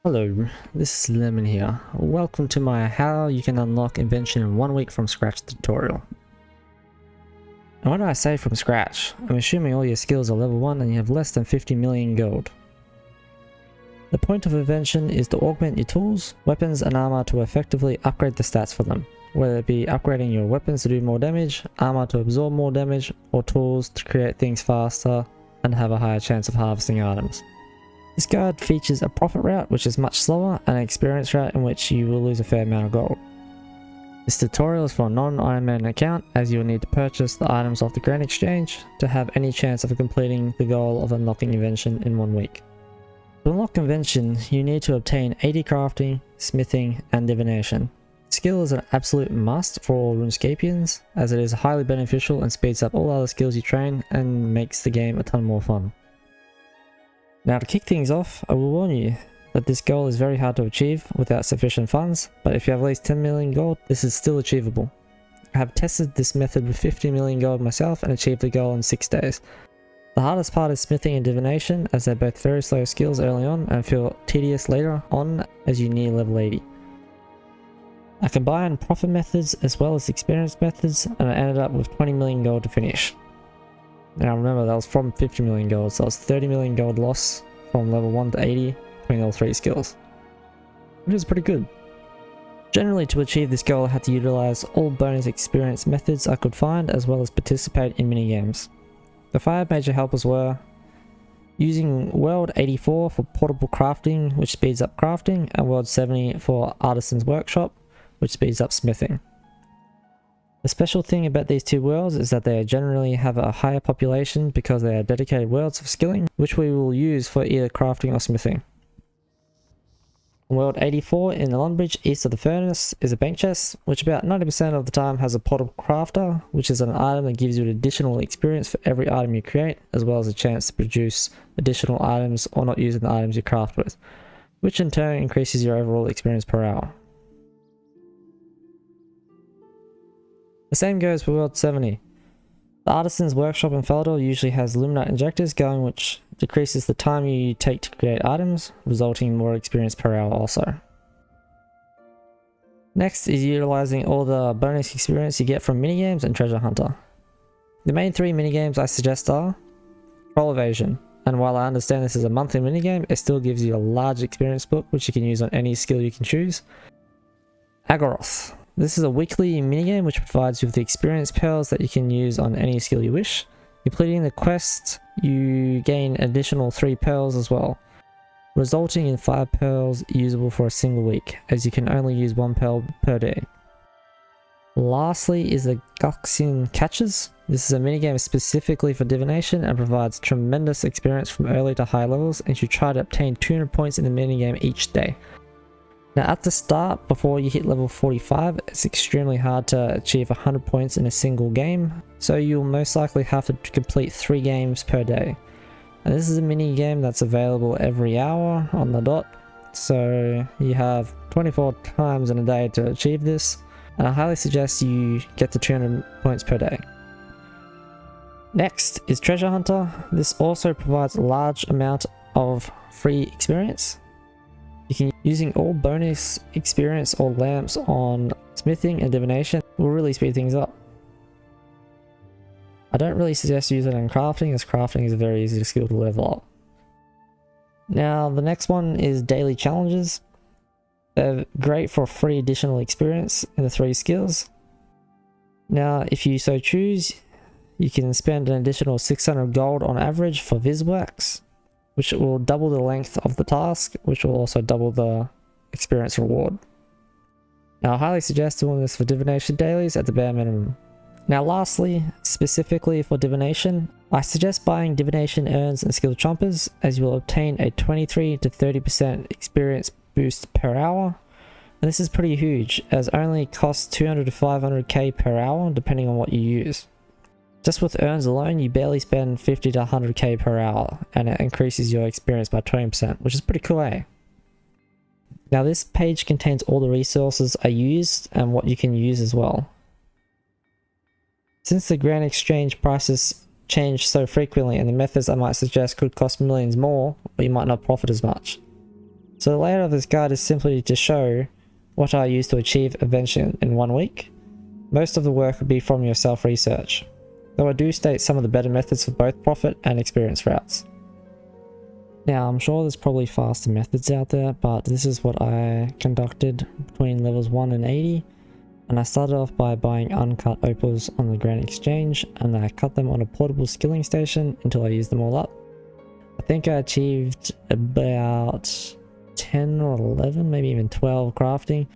Hello, this is Lemon here. Welcome to my How You Can Unlock Invention in 1 Week from Scratch tutorial. And when I say from scratch, I'm assuming all your skills are level 1 and you have less than 50 million gold. The point of invention is to augment your tools, weapons and armor to effectively upgrade the stats for them, whether it be upgrading your weapons to do more damage, armor to absorb more damage, or tools to create things faster and have a higher chance of harvesting items. This guide features a profit route which is much slower and an experience route in which you will lose a fair amount of gold. This tutorial is for a non-Iron Man account as you will need to purchase the items off the Grand Exchange to have any chance of completing the goal of unlocking Invention in 1 week. To unlock Invention, you need to obtain 80 crafting, smithing and divination. Skill is an absolute must for all RuneScapians as it is highly beneficial and speeds up all other skills you train and makes the game a ton more fun. Now to kick things off, I will warn you that this goal is very hard to achieve without sufficient funds, but if you have at least 10 million gold, this is still achievable. I have tested this method with 50 million gold myself and achieved the goal in 6 days. The hardest part is smithing and divination as they're both very slow skills early on and feel tedious later on as you near level 80. I combined profit methods as well as experience methods and I ended up with 20 million gold to finish. Now remember that was from 50 million gold, so it was 30 million gold loss from level 1 to 80 between all 3 skills, which is pretty good. Generally to achieve this goal I had to utilize all bonus experience methods I could find as well as participate in minigames. The 5 major helpers were using World 84 for portable crafting which speeds up crafting and World 70 for Artisan's Workshop which speeds up smithing. The special thing about these two worlds is that they generally have a higher population because they are dedicated worlds of skilling, which we will use for either crafting or smithing. World 84 in the Lumbridge east of the furnace is a bank chest, which about 90% of the time has a portable crafter, which is an item that gives you additional experience for every item you create, as well as a chance to produce additional items or not using the items you craft with, which in turn increases your overall experience per hour. The same goes for World 70. The Artisan's Workshop in Falador usually has Luminite injectors going which decreases the time you take to create items, resulting in more experience per hour also. Next is utilizing all the bonus experience you get from minigames and Treasure Hunter. The main 3 minigames I suggest are Troll Evasion, and while I understand this is a monthly minigame, it still gives you a large experience book which you can use on any skill you can choose. Agoroth. This is a weekly minigame which provides you with the experience pearls that you can use on any skill you wish. Completing the quest, you gain additional 3 pearls as well, resulting in 5 pearls usable for a single week, as you can only use 1 pearl per day. Lastly is the Guxin Catches. This is a minigame specifically for divination and provides tremendous experience from early to high levels, and you try to obtain 200 points in the minigame each day. Now at the start, before you hit level 45, it's extremely hard to achieve 100 points in a single game, so you'll most likely have to complete 3 games per day. And this is a mini game that's available every hour on the dot, so you have 24 times in a day to achieve this, and I highly suggest you get to 200 points per day. Next is Treasure Hunter. This also provides a large amount of free experience. Using all bonus experience or lamps on smithing and divination will really speed things up. I don't really suggest using it on crafting as crafting is a very easy skill to level up. Now the next one is daily challenges. They're great for free additional experience in the 3 skills. Now if you so choose, you can spend an additional 600 gold on average for Viswax, which will double the length of the task, which will also double the experience reward. Now I highly suggest doing this for divination dailies at the bare minimum. Now lastly, specifically for divination, I suggest buying divination urns and skill chompers as you will obtain a 23 to 30% experience boost per hour. And this is pretty huge as only costs 200 to 500k per hour depending on what you use. Just with urns alone, you barely spend 50 to 100k per hour, and it increases your experience by 20%, which is pretty cool, eh? Now this page contains all the resources I used and what you can use as well. Since the Grand Exchange prices change so frequently and the methods I might suggest could cost millions more, but you might not profit as much. So the layout of this guide is simply to show what I use to achieve invention in 1 week. Most of the work would be from your self-research, though I do state some of the better methods for both profit and experience routes. Now I'm sure there's probably faster methods out there, but this is what I conducted between levels 1 and 80. And I started off by buying uncut opals on the Grand Exchange, and I cut them on a portable skilling station until I used them all up. I think I achieved about 10 or 11, maybe even 12 crafting,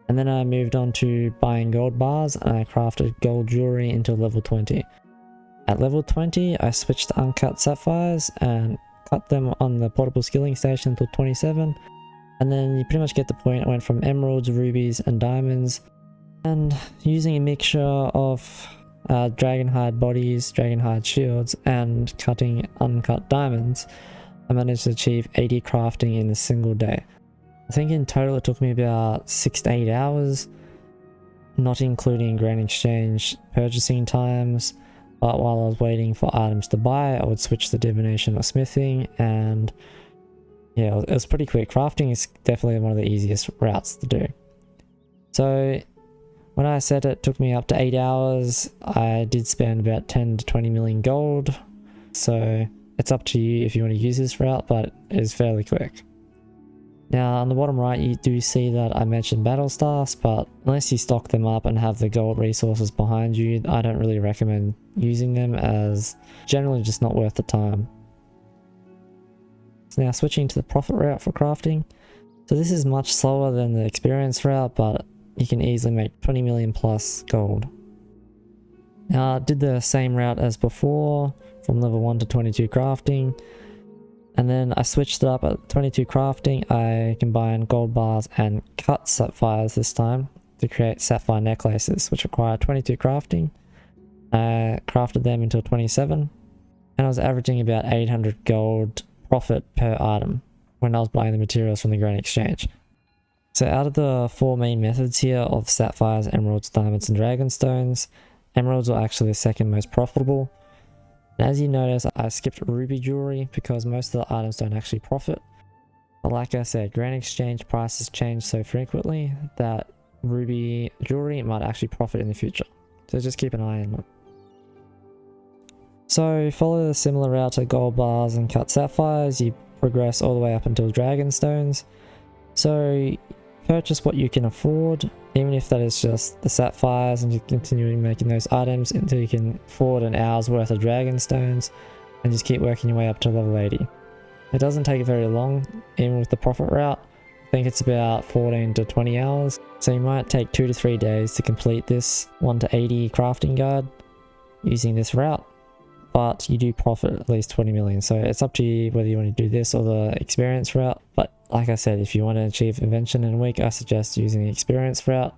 and then I moved on to buying gold bars, and I crafted gold jewelry until level 20. At level 20 I switched to uncut sapphires and cut them on the portable skilling station until 27, and then you pretty much get the point. I went from emeralds, rubies and diamonds, and using a mixture of dragonhide bodies, dragonhide shields and cutting uncut diamonds, I managed to achieve 80 crafting in a single day. I think in total it took me about 6 to 8 hours, not including Grand Exchange purchasing times. But while I was waiting for items to buy, I would switch to divination or smithing, and yeah, it was pretty quick. Crafting is definitely one of the easiest routes to do. So when I said it took me up to 8 hours, I did spend about 10 to 20 million gold. So it's up to you if you want to use this route, but it is fairly quick. Now on the bottom right you do see that I mentioned battle staffs, but unless you stock them up and have the gold resources behind you, I don't really recommend using them, as generally just not worth the time. So now switching to the profit route for crafting. So this is much slower than the experience route, but you can easily make 20 million plus gold. Now I did the same route as before, from level 1 to 22 crafting. And then I switched it up at 22 crafting. I combined gold bars and cut sapphires this time to create sapphire necklaces, which require 22 crafting. I crafted them until 27, and I was averaging about 800 gold profit per item when I was buying the materials from the Grand Exchange. So out of the 4 main methods here of sapphires, emeralds, diamonds and dragonstones, emeralds are actually the second most profitable. And as you notice, I skipped ruby jewelry because most of the items don't actually profit. But like I said, Grand Exchange prices change so frequently that ruby jewelry might actually profit in the future. So just keep an eye on it. So follow the similar route to gold bars and cut sapphires. You progress all the way up until dragonstones. So purchase what you can afford, even if that is just the sapphires, and you continue making those items until you can afford an hour's worth of dragonstones, and just keep working your way up to level 80. It doesn't take very long, even with the profit route. I think it's about 14 to 20 hours, so you might take 2 to 3 days to complete this 1 to 80 crafting guide using this route, but you do profit at least 20 million, so it's up to you whether you want to do this or the experience route. But like I said, if you want to achieve invention in a week, I suggest using the experience route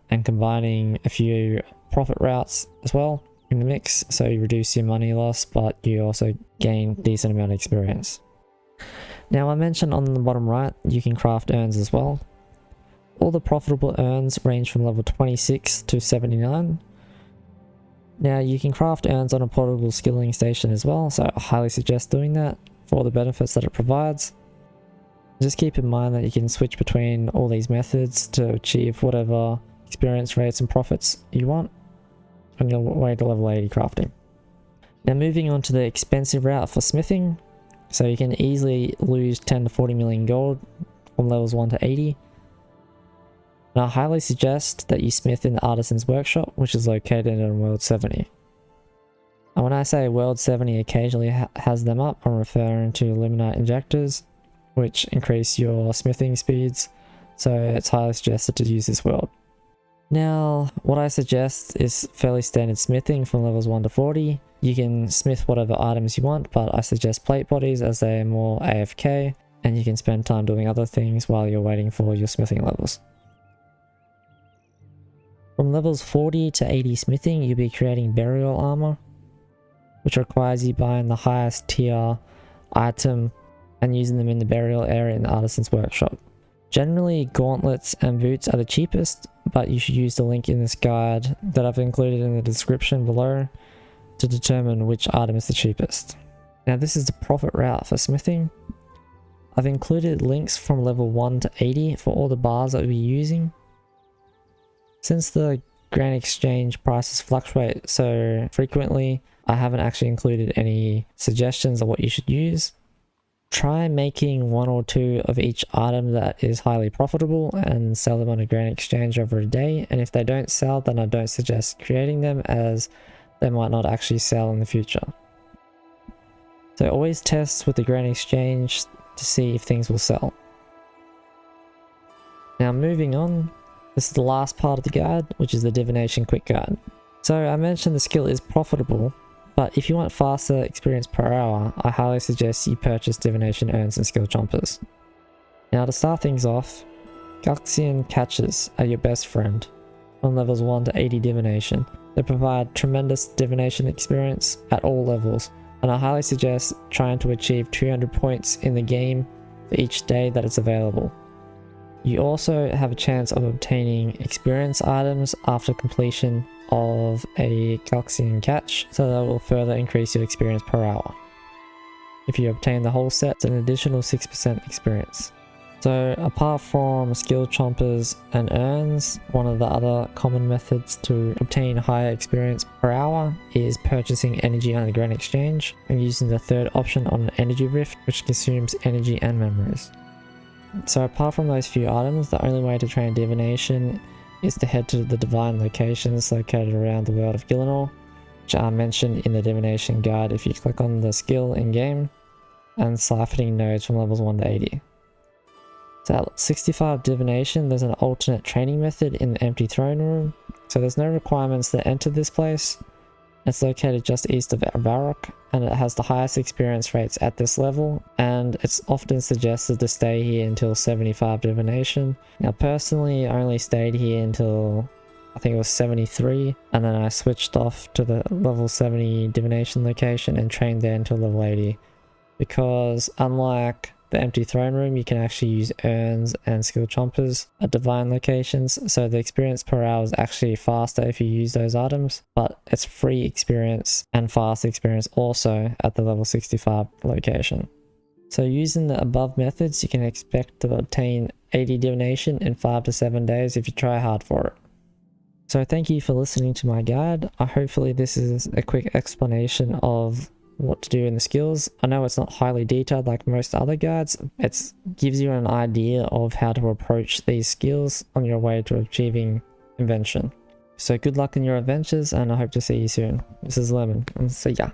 and combining a few profit routes as well in the mix, so you reduce your money loss but you also gain a decent amount of experience. Now I mentioned on the bottom right you can craft urns as well. All the profitable urns range from level 26 to 79. Now you can craft urns on a portable skilling station as well, so I highly suggest doing that for all the benefits that it provides. Just keep in mind that you can switch between all these methods to achieve whatever experience rates and profits you want on your way to level 80 crafting. Now moving on to the expensive route for smithing. So you can easily lose 10 to 40 million gold from levels 1 to 80. And I highly suggest that you smith in the Artisan's Workshop, which is located in World 70. And when I say World 70 occasionally has them up, I'm referring to Illuminite injectors, which increase your smithing speeds, so it's highly suggested to use this world. Now, what I suggest is fairly standard smithing from levels 1 to 40. You can smith whatever items you want, but I suggest plate bodies as they are more AFK, and you can spend time doing other things while you're waiting for your smithing levels. From levels 40 to 80 smithing, you'll be creating burial armor, which requires you buying the highest tier item and using them in the burial area in the Artisan's Workshop. Generally, gauntlets and boots are the cheapest, but you should use the link in this guide that I've included in the description below to determine which item is the cheapest. Now this is the profit route for smithing. I've included links from level 1 to 80 for all the bars that we'll be using. Since the Grand Exchange prices fluctuate so frequently, I haven't actually included any suggestions of what you should use. Try making 1 or 2 of each item that is highly profitable and sell them on a Grand Exchange over a day, and if they don't sell, then I don't suggest creating them, as they might not actually sell in the future. So always test with the Grand Exchange to see if things will sell. Now moving on, this is the last part of the guide, which is the Divination Quick Guide. So I mentioned the skill is profitable, but if you want faster experience per hour, I highly suggest you purchase Divination Urns and Skill Chompers. Now to start things off, Guxian Catches are your best friend on levels 1 to 80 Divination. They provide tremendous Divination experience at all levels, and I highly suggest trying to achieve 200 points in the game for each day that it's available. You also have a chance of obtaining experience items after completion of a Guxian catch, so that will further increase your experience per hour. If you obtain the whole set, it's an additional 6% experience. So apart from skill chompers and urns, one of the other common methods to obtain higher experience per hour is purchasing energy on the Grand Exchange and using the third option on an energy rift, which consumes energy and memories. So apart from those few items, the only way to train divination is to head to the divine locations located around the world of Gielinor, which are mentioned in the divination guide if you click on the skill in game, and siphoning nodes from levels 1 to 80. So at 65 divination, there's an alternate training method in the empty throne room, so there's no requirements to enter this place. It's located just east of Varrock, and it has the highest experience rates at this level, and it's often suggested to stay here until 75 divination. Now personally, I only stayed here until I think it was 73, and then I switched off to the level 70 divination location and trained there until level 80, because unlike the empty throne room, you can actually use urns and skill chompers at divine locations, so the experience per hour is actually faster if you use those items, but it's free experience and fast experience also at the level 65 location. So using the above methods, you can expect to obtain 80 divination in 5 to 7 days if you try hard for it. So thank you for listening to my guide. Hopefully this is a quick explanation of what to do in the skills. I know it's not highly detailed like most other guides. It gives you an idea of how to approach these skills on your way to achieving invention. So good luck in your adventures, and I hope to see you soon. This is Lemon, and see ya.